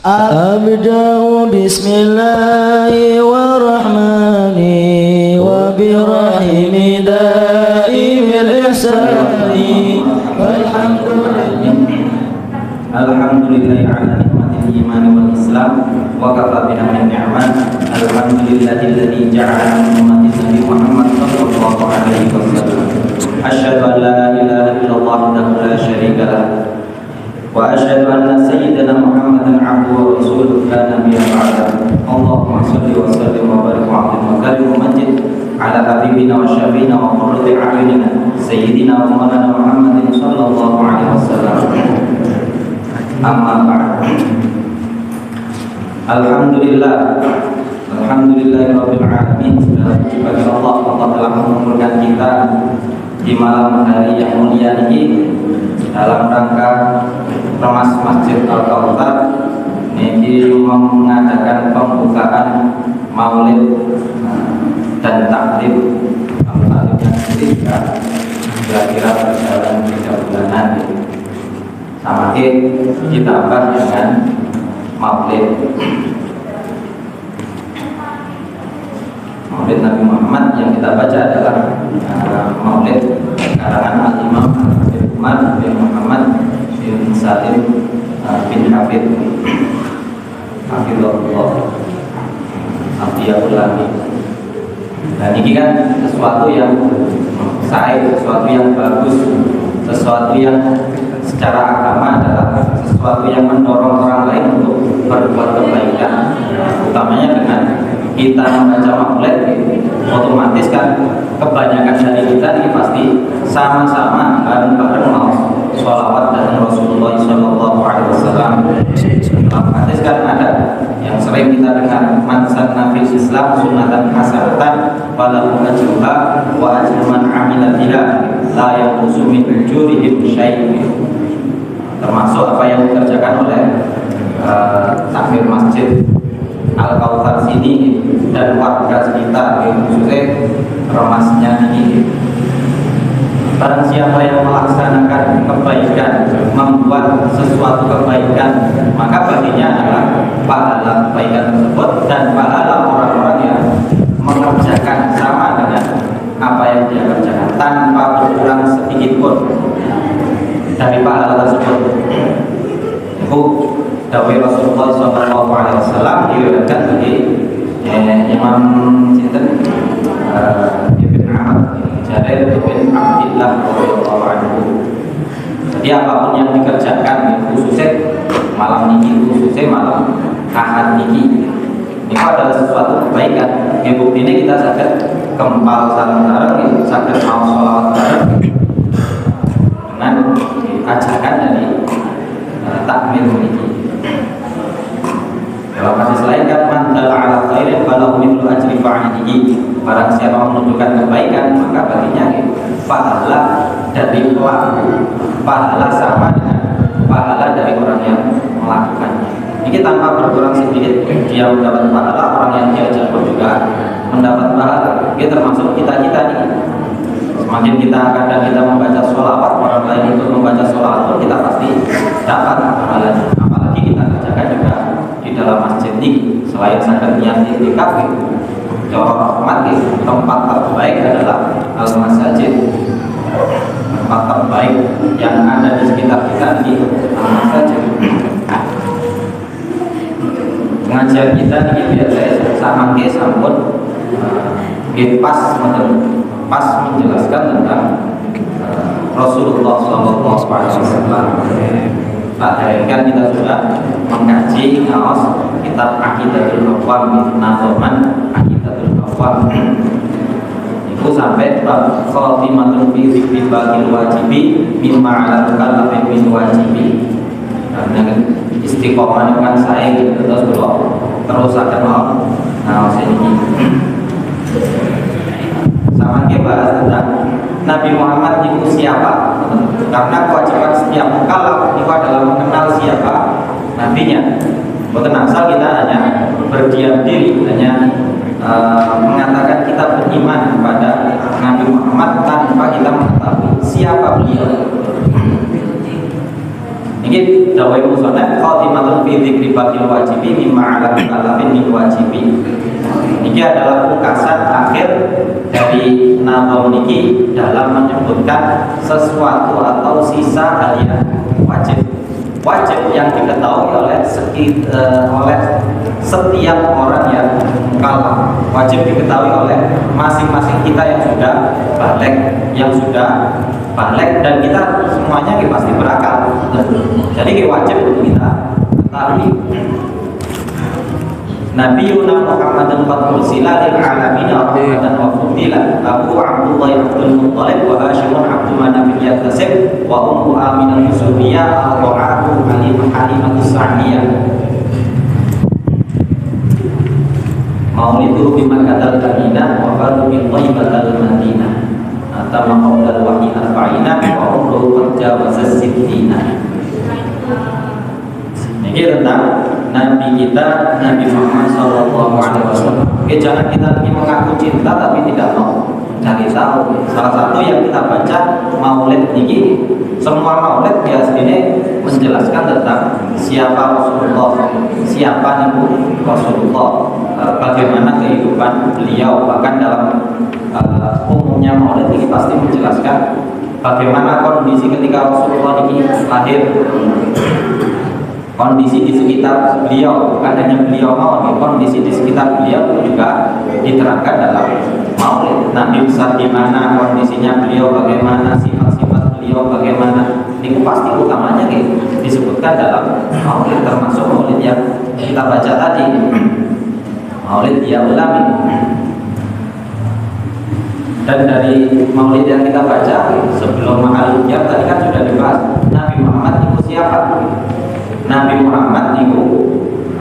أبدأ بسم الله والرحمن وبرحيم دائم الإحسان والحمد لله على نعمة الإيمان والإسلام وكفى بها من نعمة. الحمد لله الذي جعل من أمة النبي محمد صلى الله عليه وسلم. أشهد أن لا إله إلا الله وحده لا شريك له وأشهد أن سيدنا محمدا عبده ورسوله لا نبي بعده. اللهم صل وسلم وبارك وعظم وكرم ومجد على حبيبنا وشفينا وقرة أعيننا سيدنا ومولانا محمد صلى الله عليه وسلم. أما بعد. Alhamdulillah Rabbil Alamin. Bagi Allah telah mengumpulkan kita di malam hari yang mulia ini dalam rangka Remas Masjid Al-Kautsar ini mengadakan pembukaan maulid dan taklim. Taklimnya sendiri kira-kira berjalan 3 bulanan, sama ditambah dengan maulid Nabi Muhammad yang kita baca adalah maulid karangan Al-Imam Umar bin Muhammad bin Salim bin Hafid Hafidhullah Hafidhullah. Nah ini kan sesuatu yang sahih, sesuatu yang bagus, sesuatu yang secara agama adalah sesuatu yang mendorong orang lain untuk berbuat kebaikan, utamanya dengan kita membaca maulid. Otomatis kan kebanyakan dari kita ini pasti sama-sama bareng-bareng mau sholawat dan Rasulullah SAW. Otomatis kan ada yang sering kita dengar, man sanna fil Islam sunnatan hasanatan falahu ajruha wa ajru man amila biha la yanqusu min ujurihim syai'un. Termasuk apa yang dikerjakan oleh takmir Masjid Al-Kautsar sini dan warga sekitar, khususnya remasnya ini. Barang siapa yang melaksanakan kebaikan, membuat sesuatu kebaikan, maka baginya adalah pahala kebaikan tersebut dan pahala orang-orang yang mengerjakan sama dengan apa yang dia kerjakan tanpa berkurang sedikit pun dari pahala tersebut. Itu dawai Rasulullah SAW diriwayatkan dari Imam Sinten Ibn Ahmad Jarir bin Abdillah radhiyallahu anhu. Jadi apapun yang dikerjakan, khususnya malam ini, khususnya malam Ahad ini adalah sesuatu kebaikan. Bukti ini kita sakit kempal sareng-sareng, sakit mau sholawat bareng dengan ajakan dari takmir ini. Dalam hadis lain kan man dalla ala khairin falahu mithlu ajri fa'ilihi. Barang siapa menunjukkan kebaikan maka baginya pahala dari pelaku, pahala sama dengan pahala dari orang yang melakukannya. Ini tanpa berkurang sedikit dia mendapat pahala, orang yang diajak pun juga mendapat pahala. Ini termasuk kita-kita nih. Semakin kita kadang kita membaca sholawat, orang lain itu membaca sholawat pun kita pasti dapat pahalanya. Apalagi kita kerjakan juga di dalam masjid ini. Selain sangat niat i'tikaf, cara rahmat tempat terbaik adalah al-masajid. Tempat terbaik yang ada di sekitar kita di al-masajid. Pengajian kita ini biasanya sama sampun pas menjelaskan tentang Rasulullah SAW. Kan kita sudah mengkaji ngaos kitab Aqidatul Awam, Nazoman Aqidatul Awam. Itu sampai bab khatimatul fi dzikri baqil wajibi mimma 'ala mukallafin min wajibi. Karena istiqomah dengan saya gitu, terus akan ngaos ini. Sama kita bahas tentang Nabi Muhammad itu siapa. Karena kewajiban setiap mukallaf itu adalah mengenal siapa nabinya. Bukan asal kita hanya berdiam diri, hanya mengatakan kita beriman kepada Nabi Muhammad tanpa kita mengetahui siapa beliau. Ini dawai musonef khatimatun fi dzikri batil wajibi mimma 'ala mukallafin min wajibi. Ini adalah pungkasan akhir dari nazam niki dalam menyebutkan sesuatu atau sisa hal yang wajib. Wajib yang diketahui oleh setiap orang yang mukallaf. Wajib diketahui oleh masing-masing kita yang sudah balik, dan kita semuanya pasti berakal. Jadi wajib untuk kita ketahui. Nabiuna Muhammadun qad ursila lil alamin rahmatan wa fadila. Abu Abdullah Abdul Muttalib wa Hashimun Abdul Manaf Yatasib wa ummu Aminah Yusufiyah al-Qur'atu Halimatus Sa'diyah. Maulidu bi Makkah al-Madinah wa fadu min Thaibah al-Madinah. Atama qaulal wahyi arba'ina wa umruhu qad jawaza sittina. Ini tentang Nabi kita, Nabi Muhammad SAW. Jangan kita lagi mengaku cinta tapi tidak mau cari tahu. Salah satu yang kita baca maulid ini, semua maulid biasanya menjelaskan tentang siapa Rasulullah, siapa Nabi Rasulullah, bagaimana kehidupan beliau. Bahkan dalam umumnya maulid ini pasti menjelaskan bagaimana kondisi ketika Rasulullah ini lahir. Kondisi di sekitar beliau, bukan hanya beliau maulid, kondisi di sekitar beliau itu juga diterangkan dalam maulid. Nabi besar di mana, kondisinya beliau bagaimana, sifat-sifat beliau bagaimana, itu pasti utamanya disebutkan dalam maulid, termasuk maulid yang kita baca tadi, maulid ya ulami. Dan dari maulid yang kita baca sebelum mahal ujian tadi kan sudah dibahas Nabi Muhammad itu siapa. Nabi Muhammad itu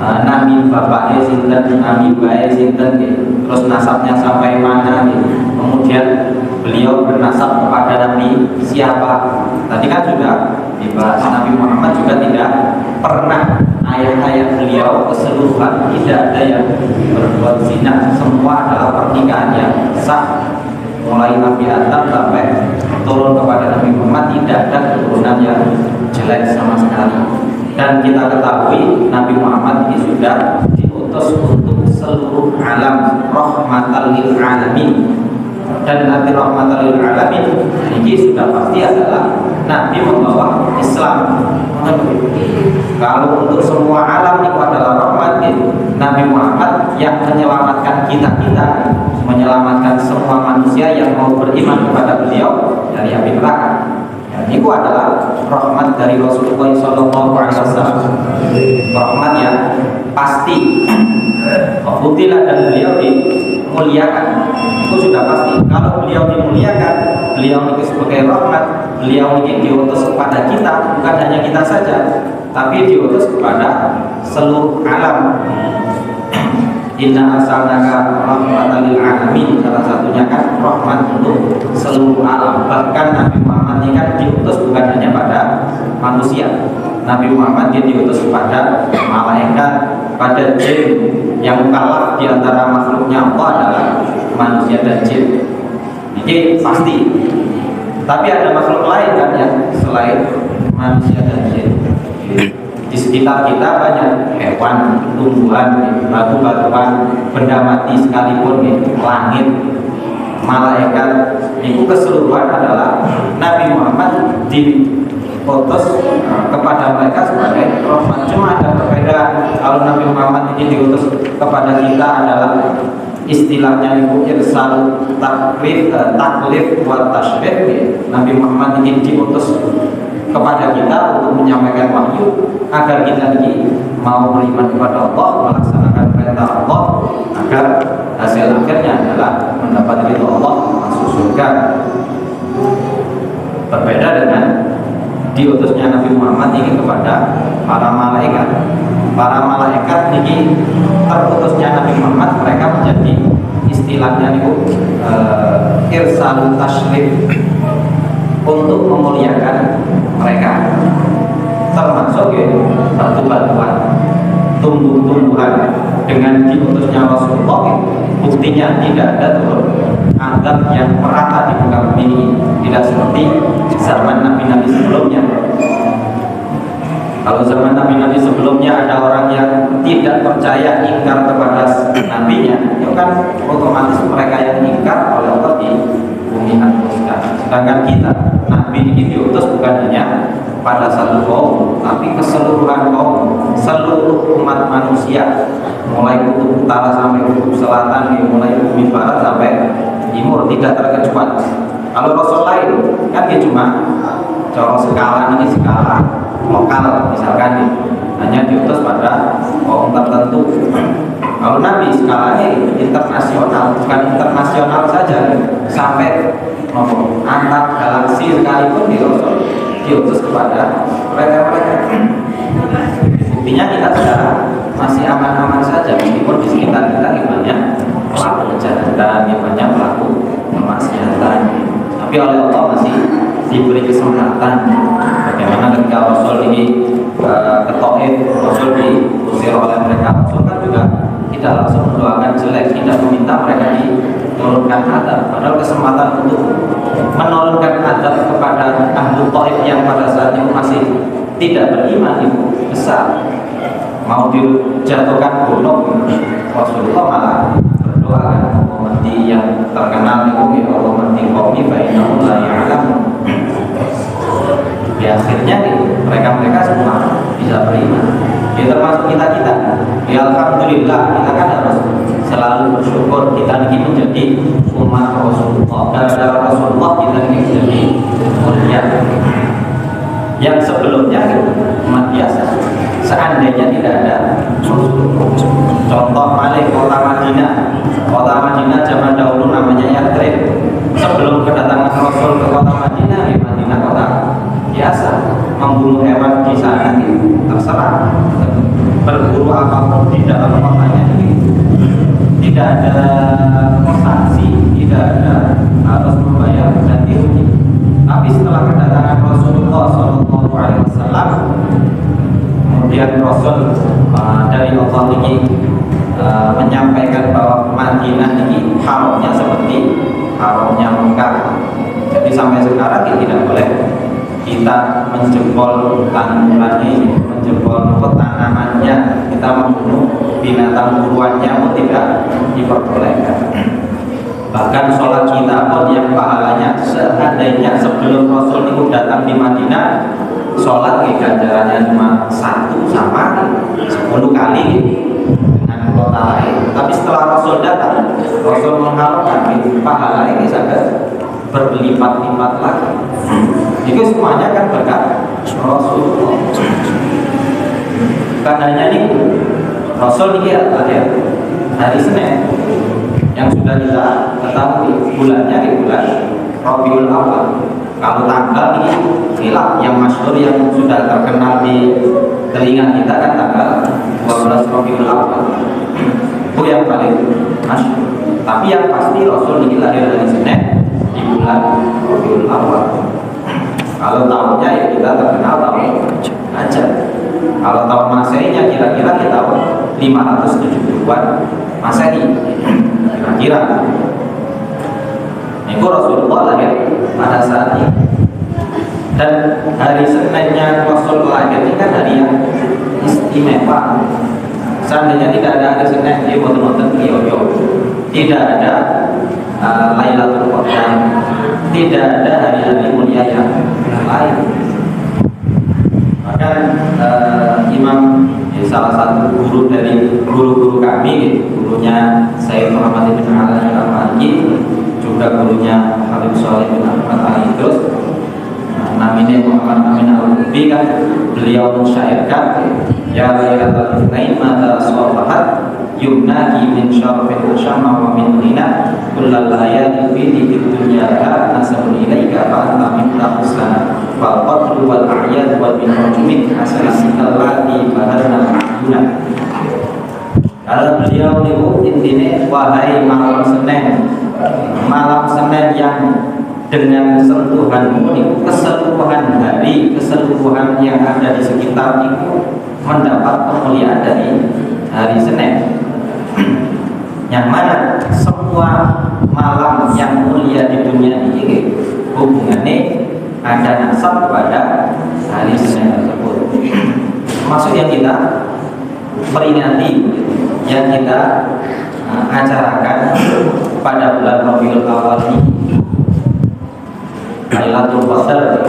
Nabi bapaknya sinten, Nabi bae sinten, terus nasabnya sampai mana, kemudian beliau bernasab kepada Nabi siapa. Tadi kan sudah dibahas Nabi Muhammad juga tidak pernah ayah-ayah beliau keseluruhan tidak ada yang berbuat zina, semua adalah pernikahan yang sah. Mulai Nabi Adam sampai turun kepada Nabi Muhammad tidak ada keturunan yang jelek sama sekali. Dan kita ketahui Nabi Muhammad ini sudah diutus untuk seluruh alam, rahmatan lil alamin. Dan Nabi rahmatan lil alamin ini sudah pasti adalah Nabi membawa Islam. Kalau untuk semua alam itu adalah rahmat, Nabi Muhammad yang menyelamatkan kita, menyelamatkan semua manusia yang mau beriman kepada beliau dari api neraka. Itu adalah rahmat dari Rasulullah SAW. Rahmat yang pasti. Fadilah dan beliau dimuliakan. Itu sudah pasti. Kalau beliau dimuliakan, beliau itu sebagai rahmat, beliau ini diutus kepada kita, bukan hanya kita saja, tapi diutus kepada seluruh alam. Inna arsalnaka rahmatan lil alamin, salah satunya kan rahmat untuk seluruh alam. Bahkan Nabi Muhammad ini kan diutus bukan hanya pada manusia. Nabi Muhammad dia diutus kepada malaikat, pada jin. Yang mukallaf di antara makhluknya Allah adalah manusia dan jin. Jadi pasti. Tapi ada makhluk lain kan yang selain manusia dan jin. Di sekitar kita banyak hewan, tumbuhan, batu-batuan, benda mati sekalipun, langit, malaikat. Itu keseluruhan adalah Nabi Muhammad diutus kepada mereka sebagai rahmat. Cuma ada perbedaan. Kalau Nabi Muhammad ini diutus kepada kita adalah istilahnya itu irsal taklif buat tasbih. Nabi Muhammad ini diutus kepada kita untuk menyampaikan wahyu agar kita ini mau beriman kepada Allah, melaksanakan perintah Allah, agar hasil akhirnya adalah mendapat ridho Allah, masuk surga. Berbeda dengan diutusnya Nabi Muhammad ini kepada para malaikat. Para malaikat ini terutusnya Nabi Muhammad, mereka menjadi istilahnya itu irsalul tashrif, untuk memuliakan mereka, termasuk batu-batuan, tumbuh-tumbuhan. Dengan diutusnya Rasulullah, buktinya tidak ada turun azab yang merata di muka bumi ini, tidak seperti zaman nabi-nabi sebelumnya. Kalau zaman nabi-nabi sebelumnya ada orang yang tidak percaya, ingkar kepada nabinya, itu kan otomatis mereka yang ingkar oleh Allah di bumi hanguskan. Sedangkan kita, nabi ini diutus bukan hanya pada satu kaum, tapi keseluruhan kaum, seluruh umat manusia, mulai kutub utara sampai kutub selatan, mulai bumi barat sampai timur, tidak terkecuali. Kalau Rasul lain kan dia cuma cara skala ini skala lokal misalkan nih, hanya diutus pada kaum tertentu. Kalau Nabi skalanya internasional, bukan internasional saja, sampai antar galaksi sekalipun diutus kepada mereka-mereka. Buktinya kita sekarang masih aman-aman saja, meskipun di sekitar kita banyak pelaku kejahatan, banyak pelaku kemaksiatan. Tapi oleh Allah masih diberi kesempatan. Bagaimana ketika Rasul ini ke Taif, Rasul diusir oleh mereka, Rasul kan juga tidak langsung mendoakan jelek, tidak meminta mereka diturunkan azab. Padahal kesempatan untuk menurunkan azab kepada ahlu Taif yang pada saat itu masih tidak beriman itu besar. Mau dijatuhkan gunung, Rasulullah malah berdoa, Allahumma yang terkenal itu, ya Allahumma qawmi fa innahu la ya'lamun. Di akhirnya mereka semua bisa beriman. Ya termasuk kita. Ya alhamdulillah, kita kan harus selalu bersyukur kita ini menjadi umat Rasulullah. Gara-gara Rasulullah kita ini menjadi mulia. Yang sebelumnya umat biasa. Seandainya tidak ada contoh malih kota Madinah zaman dahulu namanya Yathrib. Sebelum kedatangan Rasul ke kota Madinah, Madinah kota biasa, membunuh hewan di sana terserah, berburu apapun di dalam kotanya tidak ada sanksi, tidak ada harus membayar ganti rugi. Tapi setelah kedatangan Rasulullah SAW, kemudian Rasul dari Allah ini menyampaikan bahwa Madinah ini haramnya seperti haramnya Mekah. Jadi sampai sekarang tidak boleh kita menjebol tanaman ini, menjebol tanamannya, kita membunuh binatang buruannya pun tidak diperbolehkan. Bahkan sholat kita pun yang pahalanya seandainya sebelum Rasul itu datang di Madinah, sholat ganjarannya cuma 1 sama 10 kali dengan kota lain. Tapi setelah Rasul datang, Rasul mengharapkan pahala ini sampai berlipat-lipat lagi. Itu semuanya kan berkat Rasulullah. Bukan hanya itu, Rasul ini hari Senin yang sudah kita ketahui bulannya di bulan Rabiul Awal. Kalau tanggal ini khilaf yang masyhur yang sudah terkenal di telinga kita kan tanggal 12 Rabiul Awal. Itu yang paling masyhur. Tapi yang pasti Rasul ini lahir hari Senin di bulan Rabiul Awal. Kalau tahunnya ya kita terkenal tahun Hajar. Kalau tahun Masehinya kira-kira di tahun 570-an Masehi. Kira-kira. Itu Rasulullah lahir pada saat ini. Dan hari Seninnya Rasul lahir ini kan hari yang istimewa. Seandainya tidak ada hari Senin, dia boten-boten yo-yo. Tidak ada Lailatul Qadar, tidak ada hari-hari mulia yang lain. Bahkan Imam salah satu guru dari guru-guru kami, gurunya Sayyid Muhammad bin Ali Al-Maliki, juga gurunya Habib Sholih bin Ahmad Al-Idrus, namanya Muhammad Amin Al-Ubi, kan beliau mensyairkan ya Lailatul Itsnain mata sawahat yumnaki min syarafil syamma wa min lina kullal layali fi dunya nasabun ilaika fa anta min tahsana wal qadru wal a'yad wal minhajumik hasanatan allati bahana ma'duna. Kalau beliau itu intinya wahai malam Senin yang dengan sentuhanmu itu keseluruhan hari, keseluruhan yang ada di sekitar itu mendapat kemuliaan dari hari Senin. Yang mana semua malam yang mulia di dunia ini hubungannya ada nasab kepada hari Senin tersebut. termasuk yang kita peringati, yang kita acarakan pada bulan Rabiul Awal ini, Lailatul Qadar,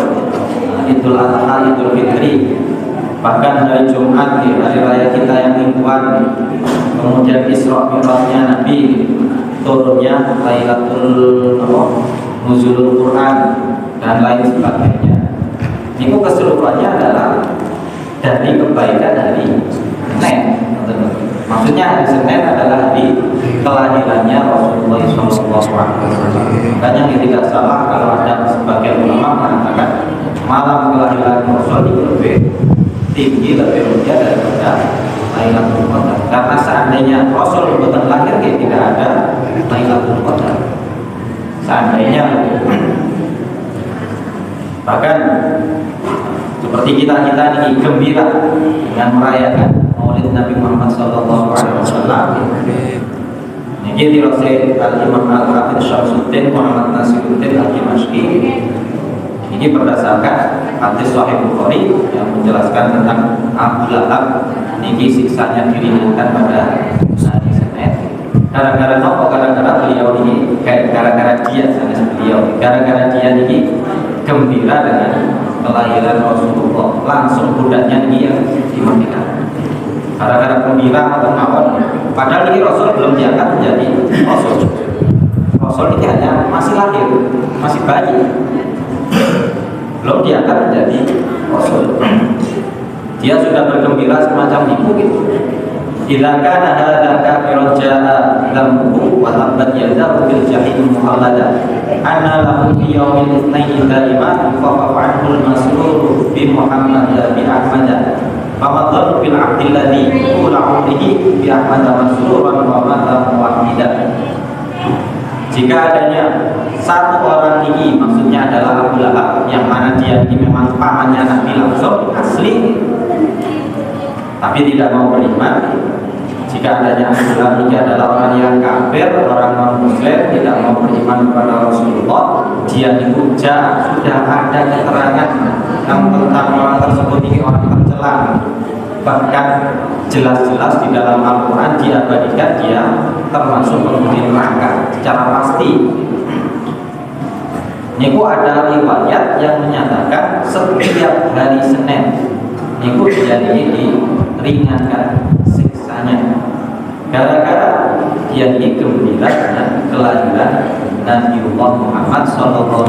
Idul Adha, Idul Fitri, bahkan hari Jumat di hari raya kita yang mingguan, kemudian Isra Mi'rajnya Nabi, turunnya Lailatul Nuzulul Quran dan lain sebagainya. Ini keseluruhannya adalah dari kebaikan hari Senin. Maksudnya hari Senin adalah hari kelahirannya Rasulullah SAW. Dan yang tidak salah kalau ada sebagian ulama mengatakan malam kelahiran Rasul itu lebih tinggi, lebih mulia daripada Lailatul Qadar. Karena seandainya Rasul betul lahir, tidak ada Lailatul Qadar. Seandainya, bahkan seperti kita ini gembira dengan merayakan Maulid Nabi Muhammad SAW. Ini dirasai Al-Imam Al-Hafidz Syamsuddin Muhammad Nasiruddin Al-Dimashqi. Ini berdasarkan hadis Sahih Bukhari yang menjelaskan tentang Abu Lahab. Ini siksanya diringankan pada hari Senin. Gara-gara nopo, gara-gara beliau ini, gara-gara dia ini gembira dengan kelahiran Rasulullah, langsung budaknya ini yang dimerdekakan. Gara-gara gembira atau mawon, padahal ini Rasul belum diangkat menjadi Rasul. Rasul ini hanya masih lahir, masih bayi, belum diangkat menjadi Rasul. Dia sudah bergembira semacam itu gitu. Idza kana hadza kafiran jaa dhammuhu wa tabbat yadahu fil jahim muhallada ana lahu fi yaumil itsnaini daiman fa fa'al masrur bi Muhammad bi Ahmad famadhar bil abdil ladzi qula umrihi bi Ahmad masruran wa mata wahidan. Jika adanya satu orang ini, maksudnya adalah Abu Lahab, yang mana dia ini memang pamannya Nabi langsung asli, tapi tidak mau beriman. Jika adanya Abu Lahab ini adalah orang yang kafir, orang non-muslim, tidak mau beriman kepada Rasulullah, dia itu sudah ada keterangan tentang orang tersebut ini orang tercela. Bahkan jelas-jelas di dalam Al-Quran diabadikan dia termasuk penghuni neraka secara pasti. Niku ada riwayat yang menyatakan setiap hari Senin niku dia diringankan siksanya gara-gara dia gembira dengan kelahiran Nabiullah Muhammad SAW.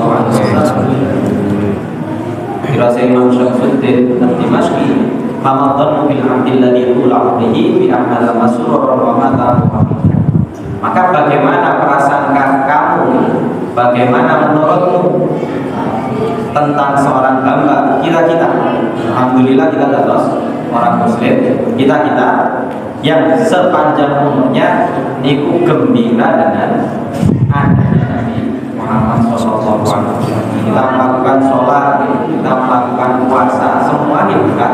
Dirasa Imam Syamsuddin Al-Dimashqi, Ramadhan bil abdil ladzi qula bihi bi Ahmad masrur wa mata. Maka bagaimana prasangka kamu, bagaimana menurutmu tentang seorang hamba kita? Alhamdulillah kita terus orang muslim, kita yang sepanjang umurnya niku gembira dengan adanya Nabi Muhammad SAW. Kita melakukan sholat, kita melakukan puasa, semua bukan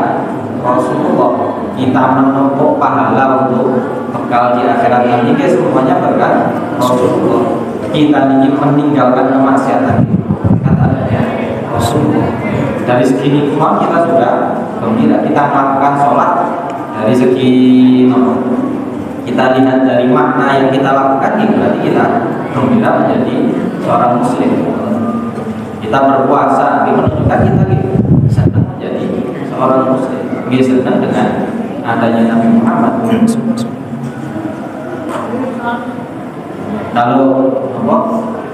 Rasulullah. Kita menumpuk pahala untuk bekal di akhirat nanti, semuanya berkat Rasulullah. Kita ingin meninggalkan kemaksiatan, kata adanya Rasulullah. Dari segi nikmat kita sudah gembira. Kita melakukan sholat, dari segi kita lihat dari makna yang kita lakukan, berarti kita gembira menjadi seorang muslim. Kita berpuasa, ini menunjukkan kita senang menjadi seorang muslim, senang dengan adanya Nabi Muhammad. Lalu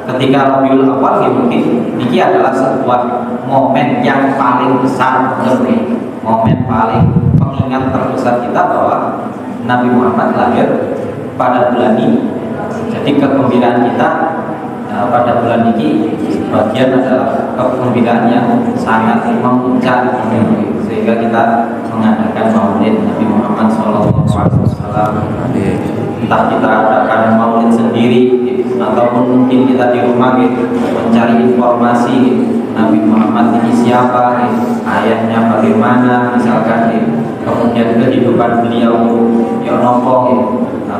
ketika Rabiul Awal mungkin ini adalah sebuah momen yang paling besar, momen paling pengingat terbesar kita bahwa Nabi Muhammad lahir pada bulan ini. Jadi kegembiraan kita pada bulan ini sebagian adalah kegembiraan yang sangat memuncak, sehingga kita mengadakan Maulid Nabi Muhammad SAW. Entah kita adakan Maulid sendiri ataupun mungkin kita di rumah mencari informasi Nabi Muhammad ini siapa, ayahnya bagaimana, misalkan kemudian kehidupan beliau ya nopo,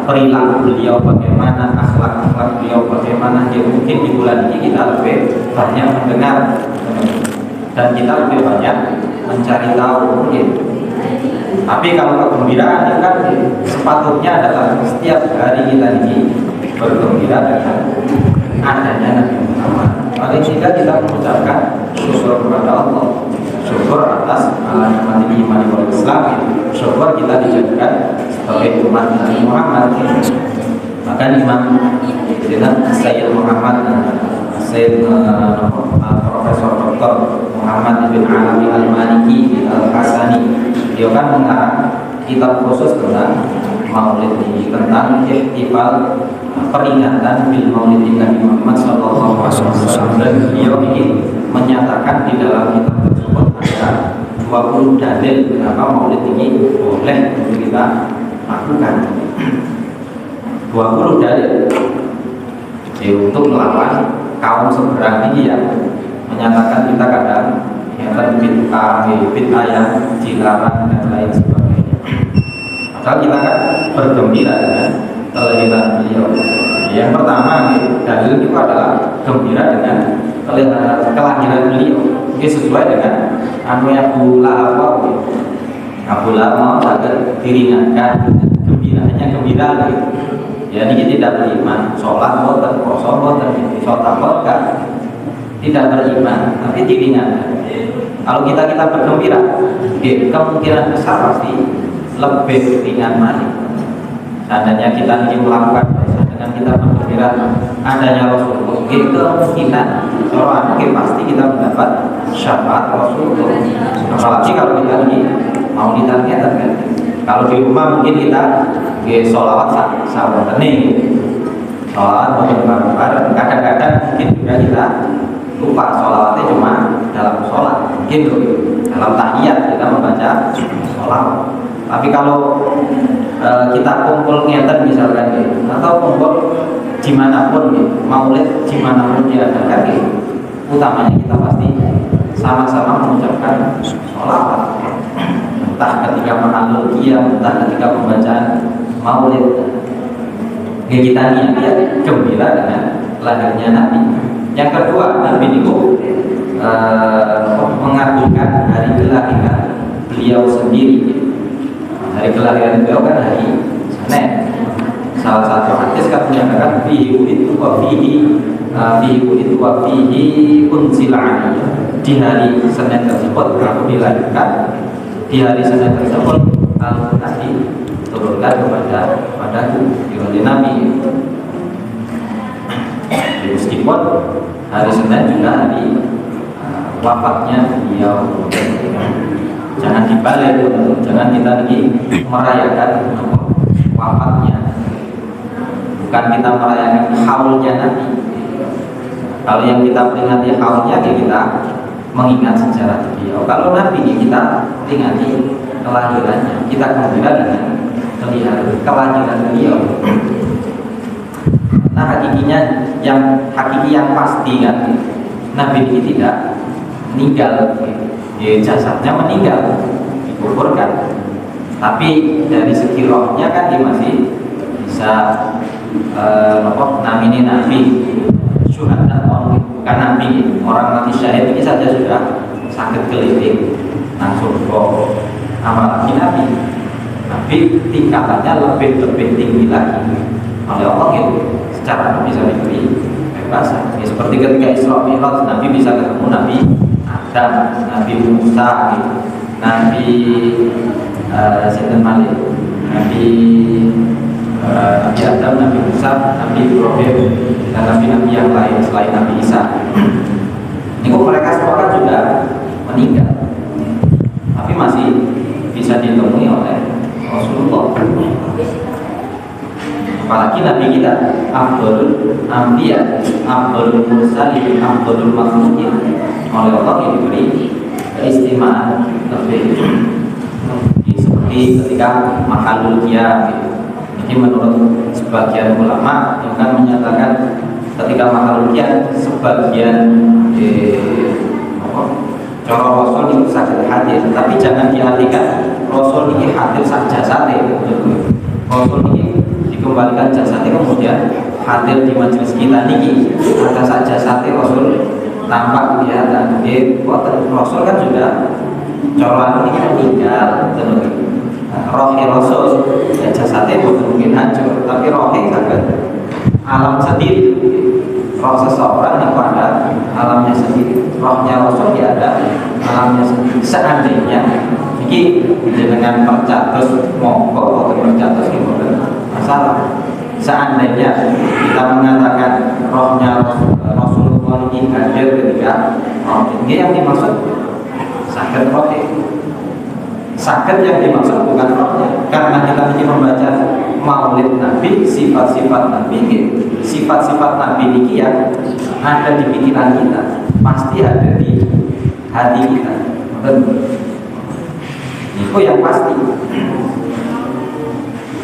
perilaku beliau bagaimana, akhlak beliau bagaimana. Mungkin di bulan ini kita lebih banyak mendengar dan kita lebih banyak mencari tahu mungkin Tapi kalau kegembiraan itu kan sepatutnya adalah setiap hari kita ini bergembira dengan adanya Nabi Muhammad. Paling tidak kita mengucapkan syukur kepada Allah, syukur atas nikmat iman wal Islam, syukur kita dijadikan sebagai umat Nabi Muhammad. Maka Imam Sayyid Muhammad Sayyid Profesor Dr. Muhammad bin Alawi Al-Maliki Al-Hasani, dia kan mengarang kitab khusus tentang Maulid ini, tentang ihtifal peringatan bil Maulid Nabi Muhammad sallallahu alaihi wasallam. Dan beliau ini menyatakan di dalam kitab tersebut ada 20 dalil kenapa Maulid ini boleh untuk kita lakukan. 20 dalil untuk melawan kaum seberang ini yang menyatakan kita kadang bid'ah yang dilarang dan lain sebagainya. Padahal kita kan bergembira dengan kelahiran beliau. Yang pertama dalil itu adalah gembira dengan kelahiran beliau. Ini sesuai dengan Abu Lahab. Abu Lahab mau agar diringankan gembiranya gembira gitu. Ya, ini tidak beriman, sholat boten, puasa boten, sholat boten, tidak beriman, tapi diringankan. Kalau kita bergembira, kemungkinan besar pasti lebih ringan lagi. Seandainya kita ingin melakukan dengan kita bergembira adanya Rasulullah, kemungkinan seorang pasti kita mendapat syafaat Rasulullah. Apalagi kalau kita ini mau ditargetkan kan. Kalau di rumah mungkin kita sholawat sama tening, sholawat bareng-bareng. Kadang-kadang mungkin juga kita lupa sholawatnya cuma dalam sholat, mungkin dalam tahiyat kita membaca sholawat. Tapi kalau kita kumpul ngeten misalkan atau kumpul dimanapun maulid dimanapun diadakan, utamanya kita pasti sama-sama mengucapkan sholawat. Entah ketika menanggung qiyam, entah ketika pembacaan maulid, kita niat gembira dengan lahirnya Nabi. Yang kedua, Nabi itu mengagungkan hari kelahiran beliau sendiri. Hari kelahiran beliau kan hari Senin. Salah satu hadis kan menyatakan fihi wulidtu wa fihi unzila alayya. Di hari Senin tersebut aku dilahirkan. Di hari Senin tersebut Al-Quran diturunkan padaku oleh Nabi. Meskipun hari Senin juga hari wafatnya beliau, jangan dibalik, jangan kita lagi merayakan wafatnya, bukan kita merayakan haulnya Nabi. Kalau yang kita peringati haulnya, kita mengingat sejarah beliau. Kalau Nabi ini kita peringati kelahirannya, kita gembira dengan kelahiran beliau. Nah, hakiki yang pasti kan, Nabi ini tidak meninggal, jasadnya meninggal, dikuburkan. Tapi dari segi rohnya kan dia masih bisa namini Nabi, syuhada, bukan Nabi. Orang mati syahid ini saja sudah sakit keliling, langsung kok apalagi Nabi. Nabi tingkatannya lebih tinggi lagi oleh Allah gitu. Secara bisa diberi kebebasan. Ya, seperti ketika Isra Mi'raj, Nabi bisa ketemu Nabi Adam, Nabi Musa, gitu. Nabi Sinten Malik, Nabi Adam, Nabi Musa, Nabi Ibrahim, dan Nabi-Nabi yang lain selain Nabi Isa. Ini kok mereka semua kan juga meninggal, tapi masih bisa ditemui oleh Rasulullah. Apalagi Nabi kita Abdul Anbiya, Abdul Mursalin, Abdul Makhlukin, oleh Allah yang diberi keistimewaan lebih. Seperti ketika Mahalul Qiyam, ini menurut sebagian ulama yang kan menyatakan ketika Mahalul Qiyam sebagian cara Rasul itu sakit hadir, tapi jangan diartikan Rasul ini hadir sak jasate. Rasul ini dikembalikan jasadnya kemudian hadir di majelis kita niki ada sak jasate Rasul tampak kelihatan. Rasul kan juga cara ini meninggal, rohi rasul ya jasadnya bukan mungkin hancur, tapi rohi sangat alam sendiri. Roh seseorang itu ada alamnya sendiri, rohnya rasul ya ada alamnya sendiri. Seandainya ini dengan percatus monggo atau percatus itu masalah. Seandainya kita mengatakan rohnya Rasulullah ini hadir ketika ini yang dimaksud sakit rohi. Sakit yang dimaksud bukan rohnya, karena kita ini membaca maulid Nabi, sifat-sifat Nabi, sifat-sifat Nabi ini yang ada di pikiran kita, pasti ada di hati kita. Itu yang pasti.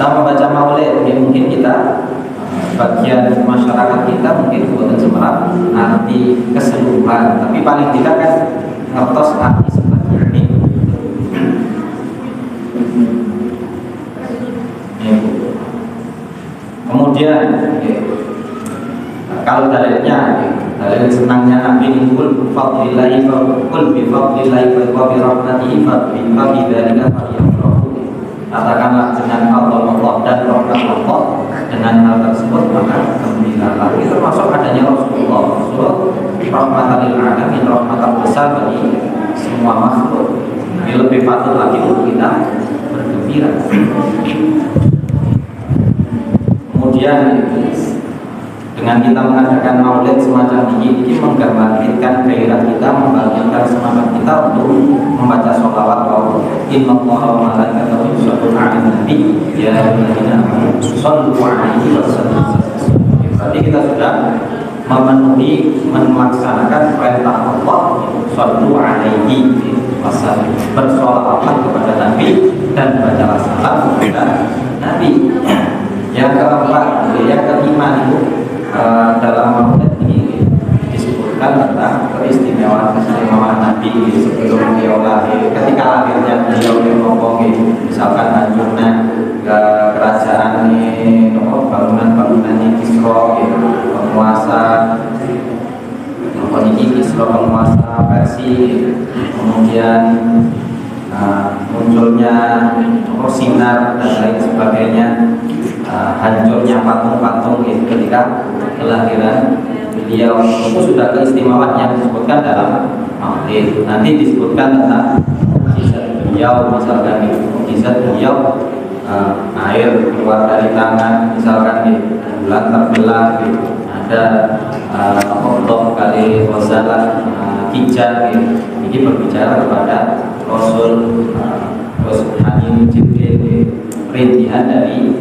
Kita membaca maulid, mungkin kita bagian masyarakat kita mungkin bukan semerap arti keseluruhan, tapi paling tidak kan ngertos arti seperti ini. Kemudian kalau dalilnya, dalil senangnya Nabi ini kul fadlillahi kul bi fadlillahi wa bi rahmatihi fa bi dzalika falyafrahu. Katakanlah dengan Allah dan rahmat Allah, dengan hal tersebut maka gembiralah. Itu termasuk adanya Rasulullah, Rasul rahmatan lil alamin, rahmatan besar bagi semua makhluk. Ini lebih patut lagi untuk kita bergembira. Kemudian dengan kita mengadakan maulid semacam ini menggambarkan gairah kita, membangkitkan semangat kita untuk membaca sholawat wa innallaha wa malaikatahu yusholluna 'alan nabi ya ayyuhalladzina amanu shollu 'alaihi wa sallimu. Berarti kita sudah memenuhi melaksanakan perintah Allah, shollu 'alaihi wa sallimu, bersolawat kepada Nabi dan bacalah salam kepada Nabi. Yang keempat, yang kelima itu dalam maulid ini disebutkan tentang keistimewaan Nabi sebelum beliau lahir, ketika lahirnya beliau ngomong misalkan hancurnya kerajaan ini, bangunan ini Kisra, penguasa Kisra, penguasa Persia, kemudian munculnya sinar dan lain sebagainya, hancurnya patung-patung itu ketika kelahiran beliau. Itu sudah keistimewaan yang disebutkan dalam maulid. Nanti disebutkan tentang mukjizat beliau, misalkan mukjizat beliau air keluar dari tangan, misalkan bulan terbelah, ada Allah kali wasalah hijab, ini berbicara kepada Rasul. Terus Hanim Jibril perintihan dari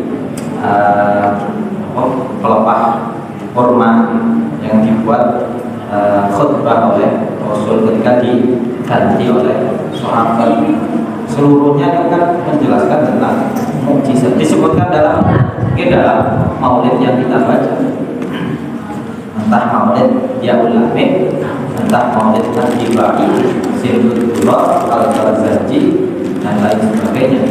pelepah kurma yang dibuat khutbah oleh Rasul ketika diganti oleh sahabat. Seluruhnya itu kan menjelaskan tentang mukjizat, disebutkan dalam maulid yang kita baca, entah maulid ya ulame, entah maulid al-Jibai, Sirrullah, Al-Bazaji dan lain sebagainya.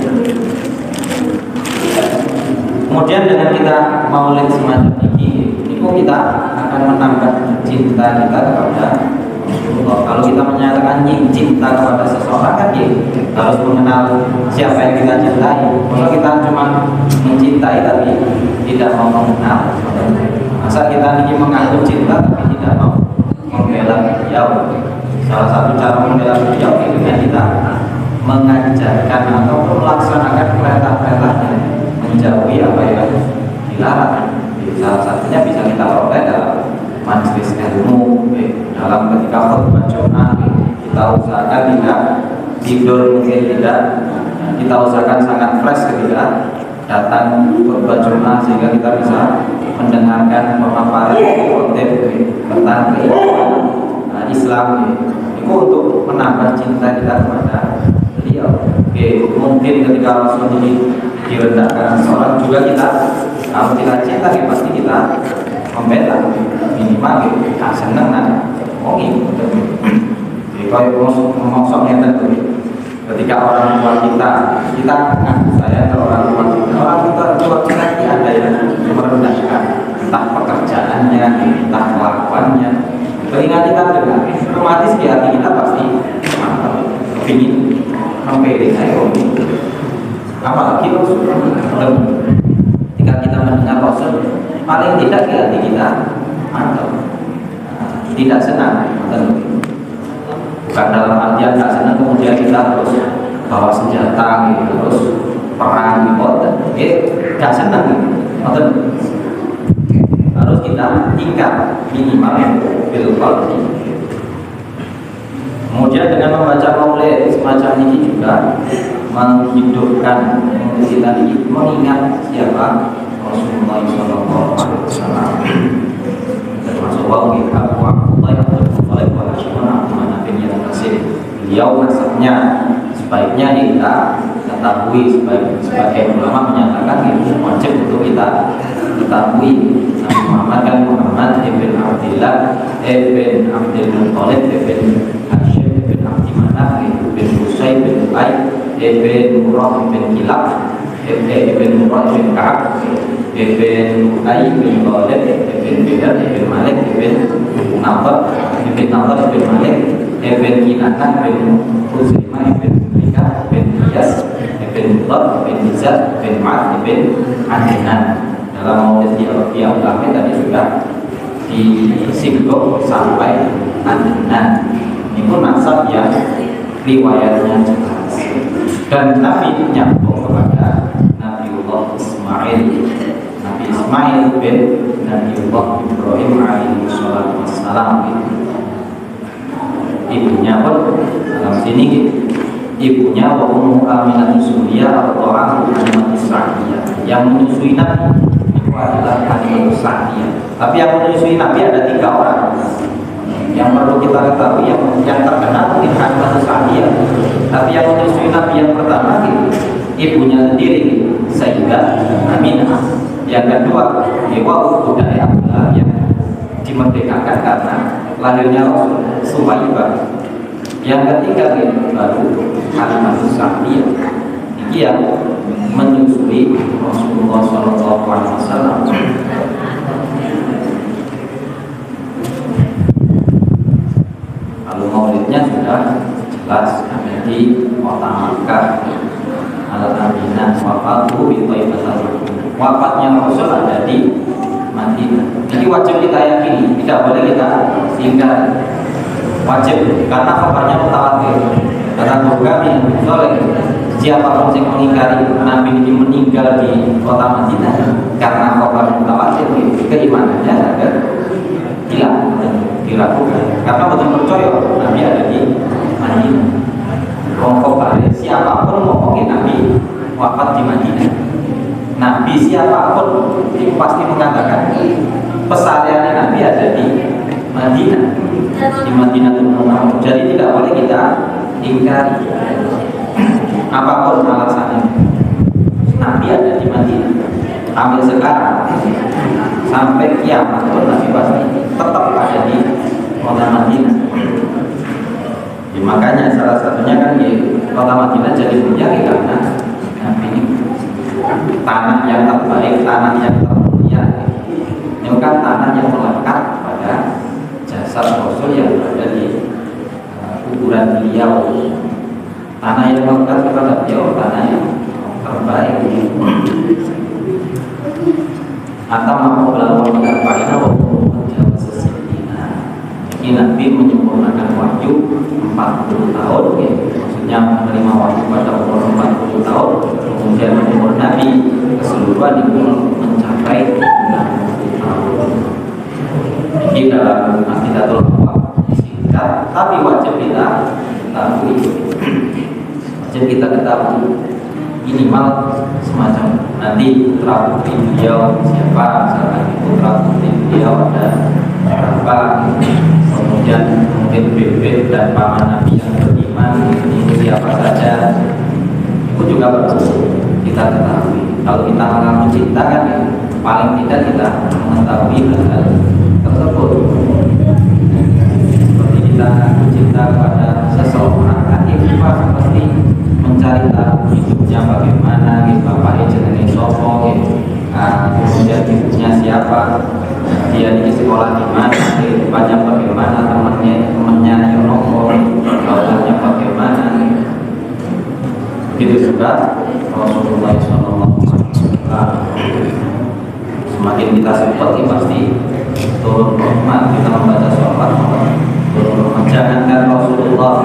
Kemudian dengan kita maulid semacam ini, itu kita akan menambah cinta kita kepada Rasulullah. Kalau kita menyatakan cinta kepada seseorang kan harus mengenal siapa yang kita cintai. Kalau kita cuma mencintai tapi tidak mau mengenal, masa kita ini mengaku cinta tapi tidak mau membela beliau. Salah satu cara membela beliau itu dengan kita mengajarkan atau melaksanakan perintah-perintahnya, menjauhi apa yang dilarang. Salah satunya bisa kita peroleh dalam majelis ilmu, dalam ketika khutbah Jumat, kita usahakan tidak tidur, mungkin tidak, kita usahakan sangat fresh ketika datang khutbah Jumat sehingga kita bisa mendengarkan pemaparan khotib tentang Islam. Itu untuk menambah cinta kita kepada beliau. Mungkin ketika Rasul ini direndahkan seorang juga kita, kalau kita cinta pasti kita membela, minimal kita seneng jadi kalau ngomong ketika orang tua kita ngaku saya ke orang tua kita ada yang merendahkan, entah pekerjaannya, entah kelakuannya, telinga kita dengar, otomatis di hati kita pasti kepingin memperoleh saya. Kamu kita mendengar Rasul, paling tidak di hati kita mantap, tidak senang, bukan dalam artian tidak senang kemudian kita terus bawa senjata gitu, terus perang di kota, tidak senang gitu. Harus kita tingkat minimal bil qalbi. Kemudian dengan membaca maulid semacam ini juga menghidupkan kita ini mengingat siapa Rasulullah SAW, termasuk wahai Abdullah yang terbaik wa Hashimah Nabi yang kasih. Beliau nasabnya sebaiknya kita ketahui, sebagai ulama menyatakan itu wajib untuk kita ketahui. Nabi Muhammad kan Muhammad ibn Abdillah ibn Abdul Muttalib ibn Hashim ibn Abdi Manaf ibn Qusay ibn Ubay ibn Murrah ibn Kilab ibn Murrah ibn Ka'ab ibn Ubay ibn Khalid ibn Bilal ibn Malik ibn Nadar ibn Malik ibn Kinanah ibn Huzaimah ibn Mika ibn Iyas ibn Mudar ibn Izad ibn Ma'ad ibn Adnan. Dalam maulid di Al-Kahfi tadi sudah disinggung sampai Adnan. Itu nasab yang riwayatnya jelas. Dan Nabi nyambung kepada Nabiullah Ismail. Nabi Ismail bin Nabiullah Ibrahim alaihi salatu wassalam. Ibunya pun dalam sini ibunya wa ummu Aminah Surya atau Aminah Isra'iyah. Yang menyusui Nabi itu adalah Aminah Sa'diyah. Tapi yang menyusui Nabi ada 3 orang. Yang perlu kita ketahui yang terkenal mungkin Aminah Sa'diyah. Tapi yang menyusui Nabi yang pertama ibunya sendiri Sayyidah Aminah. Yang kedua Dewa budaya Abdullah yang dimerdekakan karena lahirnya Rasul Suwaibah. Yang ketiga baru Aminah Sa'diyah. Ini yang menyusui Rasulullah SAW. Lalu maulidnya sudah jelas ada di kota Makkah. Al-Aminah wafatu bi Thaibatul. Wafatnya Rasul ada di Madinah. Jadi wajib kita yakini, tidak boleh kita tinggal. Wajib karena kabarnya mutawatir. Karena kami soleh siapapun yang mengingkari Nabi ini meninggal di kota Madinah karena kabar mutawatir, keimanannya agar hilang dan diragukan. Karena betul percaya Nabi ada di Madinah. Kabar siapapun ngomongin Nabi wafat di Madinah. Nabi siapapun itu pasti mengatakan pesaliannya Nabi ada di Madinah, di Madinatul Munawwarah. Jadi tidak boleh kita ingkari apapun alasannya. Nabi ada di Madinah sampai sekarang, sampai kiamat pun Nabi pasti tetap ada di kota Madinah. Ya, makanya salah satunya kan di kota Madinah jadi mulia karena Nabi ini tanah yang terbaik, tanah yang termulia. Ini bukan tanah yang melekat pada jasad Rasul yang ada di kuburan beliau. Tanah yang melekat kepada beliau, tanah yang terbaik. Atau mau melakukan pendapat menjawab sesidina. Ini Nabi menyempurnakan wahyu 40 tahun, ya. Maksudnya menerima wahyu pada umur 40 tahun, kemudian umur Nabi keseluruhan itu mencapai 60 tahun. Ini dalam Aqidatul Awam singkat, tapi wajib kita ketahui. Wajib kita ketahui minimal semacam nanti putra putri beliau siapa, misalkan putra putri beliau ada berapa, kemudian mungkin bebek dan paman Nabi yang beriman itu siapa saja, itu juga perlu kita ketahui. Kalau kita mengaku cinta kan ya, paling tidak kita mengetahui hal-hal tersebut. Seperti kita cinta kepada seseorang kan ya, kita pasti mencari tahu hidupnya bagaimana, bapaknya jenenge sopo, kemudian ibunya siapa, dia di sekolah di mana, kehidupannya bagaimana, temannya yonopo, bapaknya bagaimana. Begitu juga Rasulullah SAW. semakin kita support ini pasti turun rahmat. Kita membaca sholat turun rahmat. Jangankan Rasulullah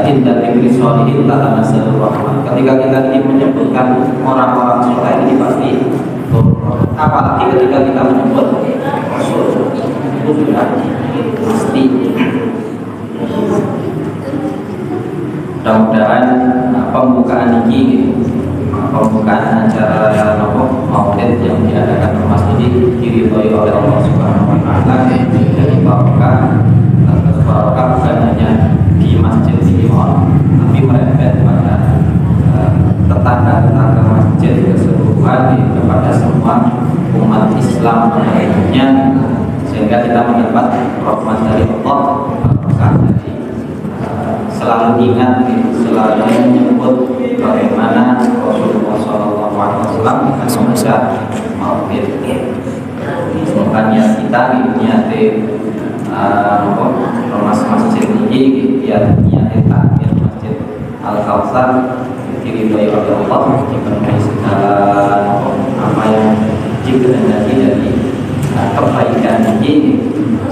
indah diberi sholihin tak nasalul rahmat. Ketika kita ini menyebutkan orang-orang soleh ini pasti turun rahmat. Apalagi ketika kita menyebut Rasul, itu sudah pasti. Mudah-mudahan pembukaan ini, pembukaan acara maulid yang diadakan di masjid ini diridhoi oleh Allah Subhanahu wa taala, jadi barokah bukan hanya di masjid ini, tapi merembet pada tetangga-tetangga masjid keseluruhan, kepada semua umat Islam pada umumnya, sehingga kita mendapat rahmat dari Allah, barokah dari selalu ingat, selalu menyebut bagaimana Rasulullah SAW membaca maulid. Semoga niat kita, niat masjid ini, niat takmir masjid Al-Kautsar diridhoi oleh Allah, dipenuhi segala apa yang dikehendaki dari kebaikan ini,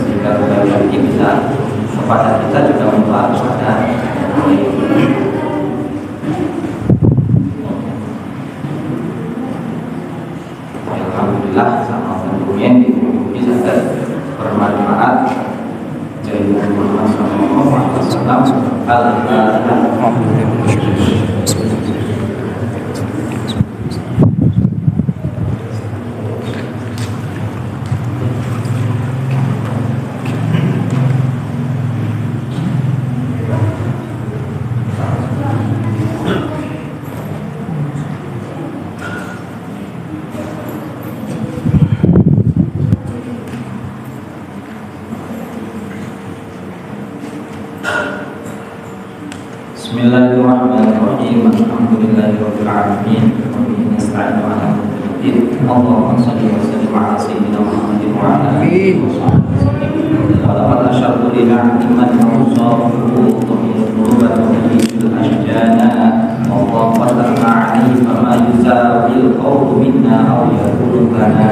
sehingga kebaikan ini bisa kepada kita juga menular pada alhamdulillah sama tentunya bisa bermanfaat. Jadi Muhammad sallallahu alaihi wasallam Bismillahirrahmanirrahim. Alhamdulillahirabbil alamin. Wa bihi nasta'inu 'ala umuri din. Allahumma shalli wa sallim 'ala sayyidina Muhammadin wa 'ala alihi wa sahbihi. Laqad asyartu lillah man awsafu qulubatan fil ashjana wa qadana 'alaihi fama yusawil qawlu minna aw yaqulu kana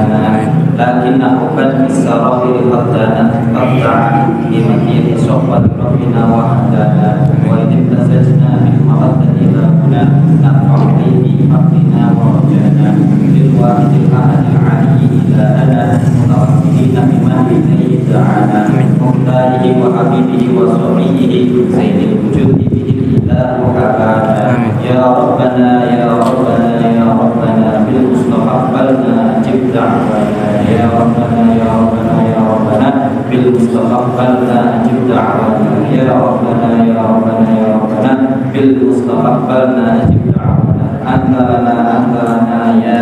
lakinna hubban bisarahi qaddana qatta'a liman sawfa rabbina wa hadana wa imtazajna bil mawaddati lahuna naf'u bi faqina wa rajana bil wahidil ahadil 'aliyyi ilahana mutawakkilina biman ilayhi ta'ala muhtarihi wa habibihi wa sahbihi sayyidil wujudi bihi ilah wa habana ya rabbana ya rabbana ya rabbana bil mustafa balna ajib da'wana ya rabbana ya rabbana ya rabbana bil mustafa balna ajib da'wana ya rabbana ya rabbana ya rabbana bil mustafa balna ajib da'wana antarana ya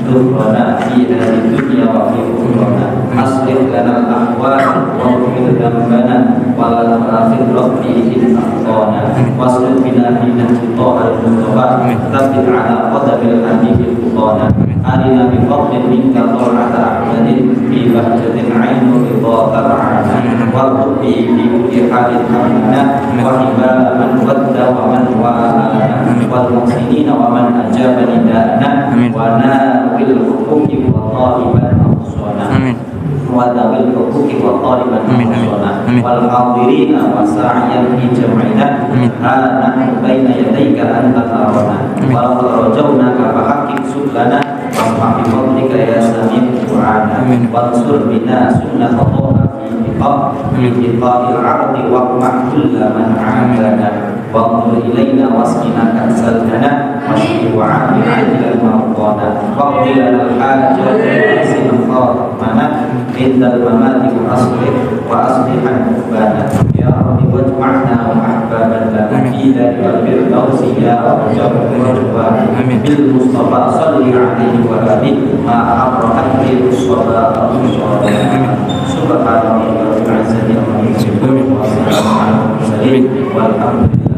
durrana fi hadhihi dunya wa fi ukhra aslih lana al-ahwal wa ghfir dhanbana wa la tu'akhidh rabbi in akhtana waslih bina fi nahjihal mustafa thabbit ala qadamil habibil qutana arina bi fadlin minka ta'ata ahmadin fi bahjatin 'ainu ridha tar'ana wa rabbi fi kulli halin hamdana wa hibala man wadda wa man wa'ana wal muhsinina wa man ajaba nidana wa nabil huquqi wa taliban awsana wa nabil huquqi wa taliban awsana wal hadirina wa sa'iyan fi jam'ina nahnu baina yadayka anta tarana wa rajawna ka haqqi sublana wa bi fadlika ya sami' du'ana wa ansur bina sunnata fi liqa'il 'ardi wa ma'kul man 'adana وانظر إلينا واسقنا كأس الهنا واشف وعافي عجل المرضانا واقض لنا الحاجة واحسن خاتمنا عند الممات وأصلح حبانا يا رب واجمعنا وأحبابا لنا في ذلك الفردوس يا رجاء الرجوان بالمصطفى صل عليه وآله ما أبرحت به الصلاة سبحان ربك رب العزة عما يصفون وسلام على المرسلين والحمد لله